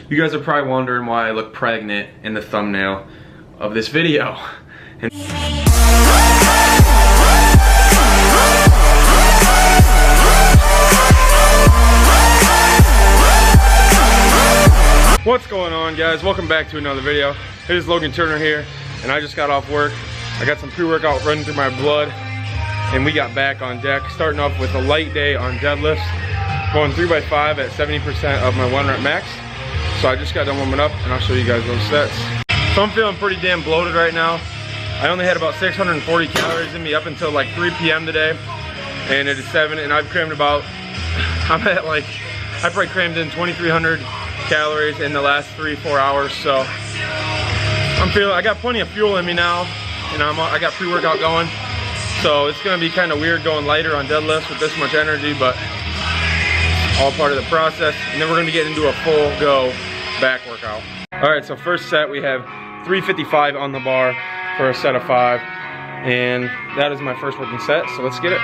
You guys are probably wondering why I look pregnant in the thumbnail of this video. And what's going on, guys? Welcome back to another video. It is Logan Turner here, and I just got off work. I got some pre-workout running through my blood, and we got back on deck, starting off with a light day on deadlifts, going 3x5 at 70% of my 1 rep max. So I just got done warming up, and I'll show you guys those sets. So I'm feeling pretty damn bloated right now. I only had about 640 calories in me up until like 3 p.m. today, and it is 7, and I've crammed about, I'm at like, I probably crammed in 2,300 calories in the last 3-4 hours. So I got plenty of fuel in me now, and I got pre-workout going. So it's gonna be kind of weird going lighter on deadlifts with this much energy, but all part of the process. And then we're gonna get into a full go back workout. All right, so first set we have 355 on the bar for a set of 5, and that is my first working set. So let's get it.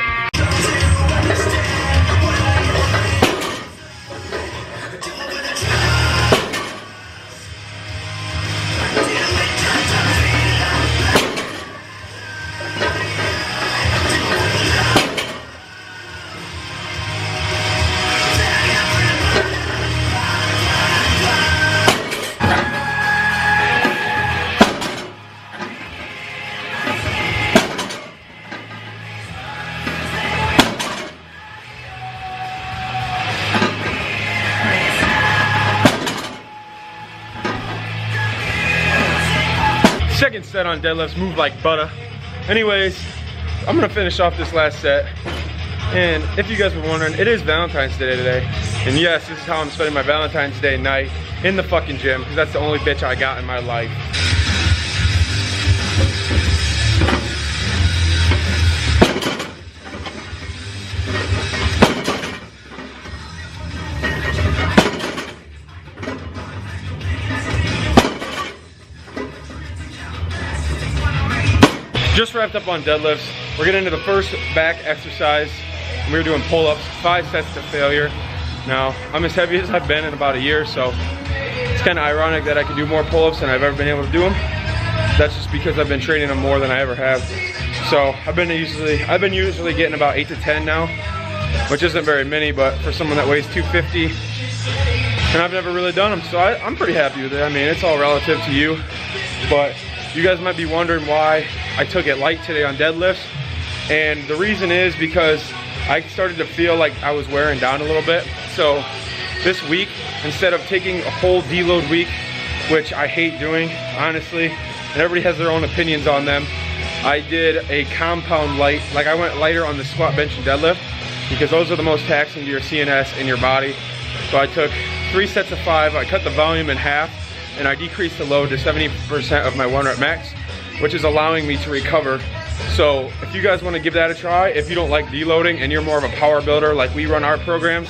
Second set on deadlifts, move like butter. Anyways, I'm gonna finish off this last set. And if you guys were wondering, it is Valentine's Day today. And yes, this is how I'm spending my Valentine's Day night, in the fucking gym, because that's the only bitch I got in my life. Just wrapped up on deadlifts. We're getting into the first back exercise. We were doing pull-ups, 5 sets to failure. Now, I'm as heavy as I've been in about a year, so it's kind of ironic that I can do more pull-ups than I've ever been able to do them. That's just because I've been training them more than I ever have. So I've been usually getting about 8 to 10 now, which isn't very many, but for someone that weighs 250, and I've never really done them, so I'm pretty happy with it. I mean, it's all relative to you, but you guys might be wondering why I took it light today on deadlifts, and the reason is because I started to feel like I was wearing down a little bit. So this week, instead of taking a whole deload week, which I hate doing, honestly, and everybody has their own opinions on them, I did a compound light. Like, I went lighter on the squat, bench, and deadlift, because those are the most taxing to your CNS and your body. So I took 3 sets of 5, I cut the volume in half, and I decreased the load to 70% of my 1 rep max, which is allowing me to recover. So if you guys want to give that a try, if you don't like deloading and you're more of a power builder like we run our programs,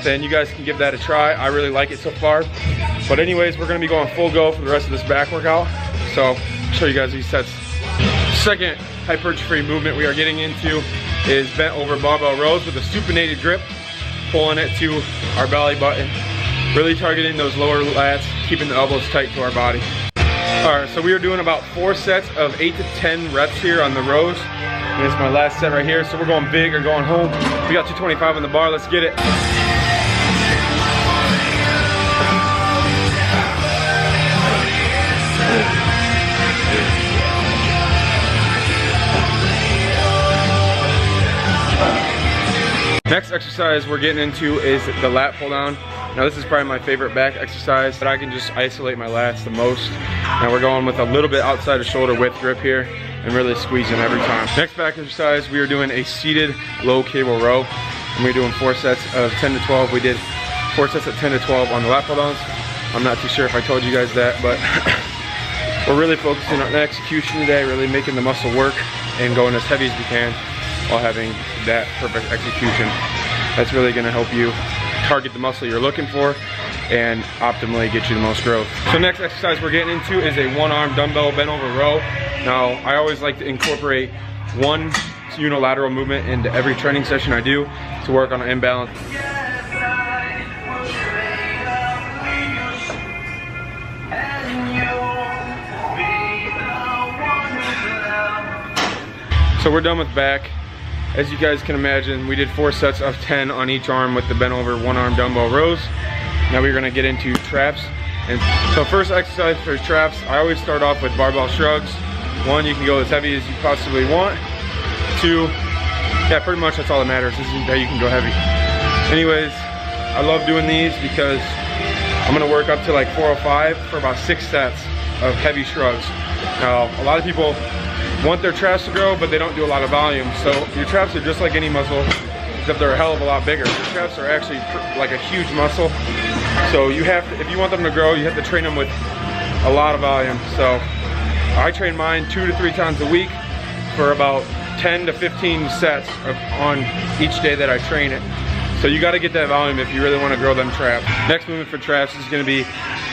then you guys can give that a try. I really like it so far. But anyways, we're gonna be going full go for the rest of this back workout. So I'll show you guys these sets. Second hypertrophy movement we are getting into is bent over barbell rows with a supinated grip, pulling it to our belly button, really targeting those lower lats, keeping the elbows tight to our body. All right, so we are doing about 4 sets of 8 to 10 reps here on the rows. And this is my last set right here, so we're going big or going home. We got 225 on the bar, let's get it. Next exercise we're getting into is the lat pull down. Now this is probably my favorite back exercise, but I can just isolate my lats the most. Now we're going with a little bit outside of shoulder width grip here and really squeezing every time. Next back exercise, we are doing a seated low cable row, and we're doing 4 sets of 10 to 12. We did 4 sets of 10 to 12 on the lat pull downs. I'm not too sure if I told you guys that, but we're really focusing on execution today, really making the muscle work and going as heavy as we can while having that perfect execution. That's really gonna help you target the muscle you're looking for and optimally get you the most growth. So next exercise we're getting into is a 1-arm dumbbell bent over row. Now I always like to incorporate one unilateral movement into every training session I do to work on an imbalance. So we're done with back. As you guys can imagine, we did 4 sets of 10 on each arm with the bent over 1-arm dumbbell rows. Now we're gonna get into traps. And so first exercise for traps, I always start off with barbell shrugs. 1, you can go as heavy as you possibly want. 2, yeah, pretty much that's all that matters. This is how you can go heavy. Anyways, I love doing these because I'm gonna work up to like 405 for about 6 sets of heavy shrugs. Now, a lot of people want their traps to grow, but they don't do a lot of volume. So your traps are just like any muscle, except they're a hell of a lot bigger. Your traps are actually like a huge muscle. So you have to, if you want them to grow, you have to train them with a lot of volume. So I train mine 2 to 3 times a week for about 10 to 15 sets on each day that I train it. So you gotta get that volume if you really wanna grow them traps. Next movement for traps is gonna be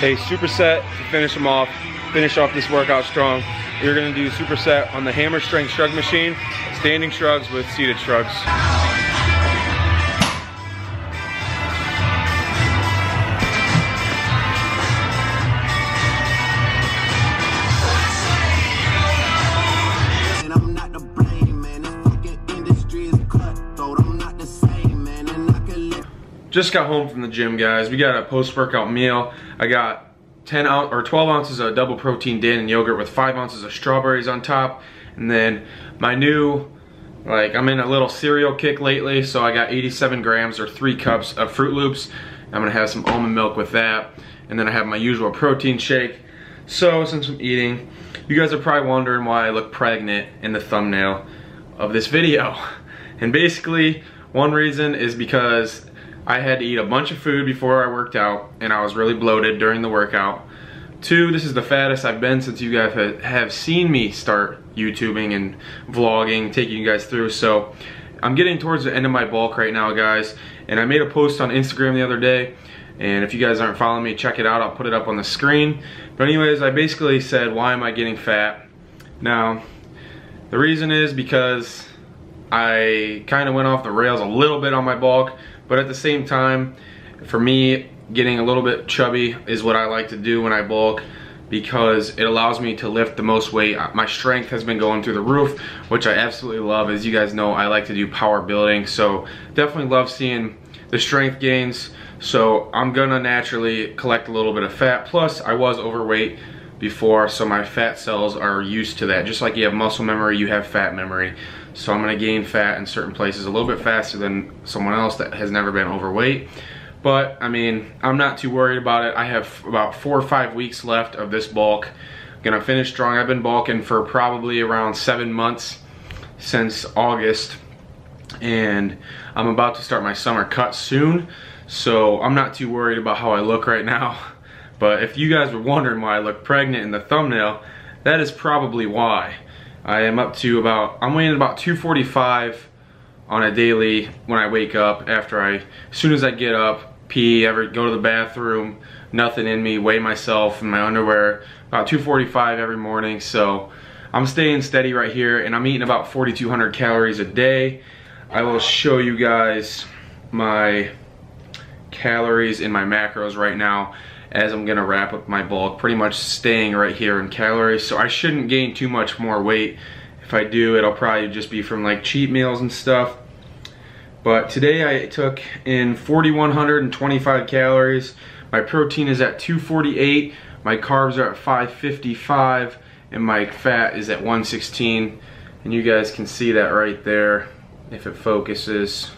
a superset to finish them off, finish off this workout strong. You're gonna do superset on the hammer strength shrug machine, standing shrugs with seated shrugs. Just got home from the gym, guys. We got a post-workout meal. I got 12 ounces of double protein Dannon yogurt with 5 ounces of strawberries on top. And then my new, I'm in a little cereal kick lately, so I got 87 grams or 3 cups of Fruit Loops. I'm gonna have some almond milk with that. And then I have my usual protein shake. So since I'm eating, you guys are probably wondering why I look pregnant in the thumbnail of this video. And basically, one reason is because I had to eat a bunch of food before I worked out, and I was really bloated during the workout. 2, this is the fattest I've been since you guys have seen me start YouTubing and vlogging, taking you guys through. So I'm getting towards the end of my bulk right now, guys. And I made a post on Instagram the other day, and if you guys aren't following me, check it out. I'll put it up on the screen. But anyways, I basically said, why am I getting fat? Now, the reason is because I kind of went off the rails a little bit on my bulk. But at the same time, for me, getting a little bit chubby is what I like to do when I bulk, because it allows me to lift the most weight. My strength has been going through the roof, which I absolutely love. As you guys know, I like to do power building, so definitely love seeing the strength gains. So I'm gonna naturally collect a little bit of fat. Plus, I was overweight before, so my fat cells are used to that. Just like you have muscle memory, you have fat memory. So I'm gonna gain fat in certain places a little bit faster than someone else that has never been overweight. But I mean, I'm not too worried about it. I have about 4 or 5 weeks left of this bulk. Gonna finish strong. I've been bulking for probably around 7 months since August, and I'm about to start my summer cut soon. So I'm not too worried about how I look right now. But if you guys were wondering why I look pregnant in the thumbnail, that is probably why. I am up to I'm weighing about 245 on a daily when I wake up. As soon as I get up, pee, go to the bathroom, nothing in me, weigh myself in my underwear, about 245 every morning. So I'm staying steady right here, and I'm eating about 4,200 calories a day. I will show you guys my calories and my macros right now as I'm gonna wrap up my bulk, pretty much staying right here in calories. So I shouldn't gain too much more weight. If I do, it'll probably just be from like cheat meals and stuff. But today I took in 4,125 calories. My protein is at 248, my carbs are at 555, and my fat is at 116. And you guys can see that right there if it focuses.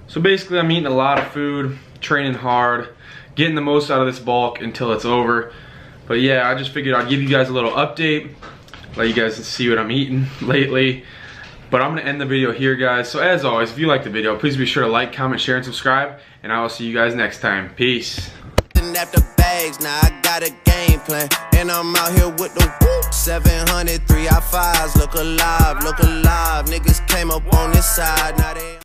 So basically, I'm eating a lot of food, training hard, getting the most out of this bulk until it's over. But yeah, I just figured I'd give you guys a little update, let you guys see what I'm eating lately. But I'm gonna end the video here, guys. So as always, if you liked the video, please be sure to like, comment, share, and subscribe. And I will see you guys next time. Peace. After bags, now I got a game plan, and I'm out here with the 700 3 I 5s. Look alive, niggas came up on this side, now they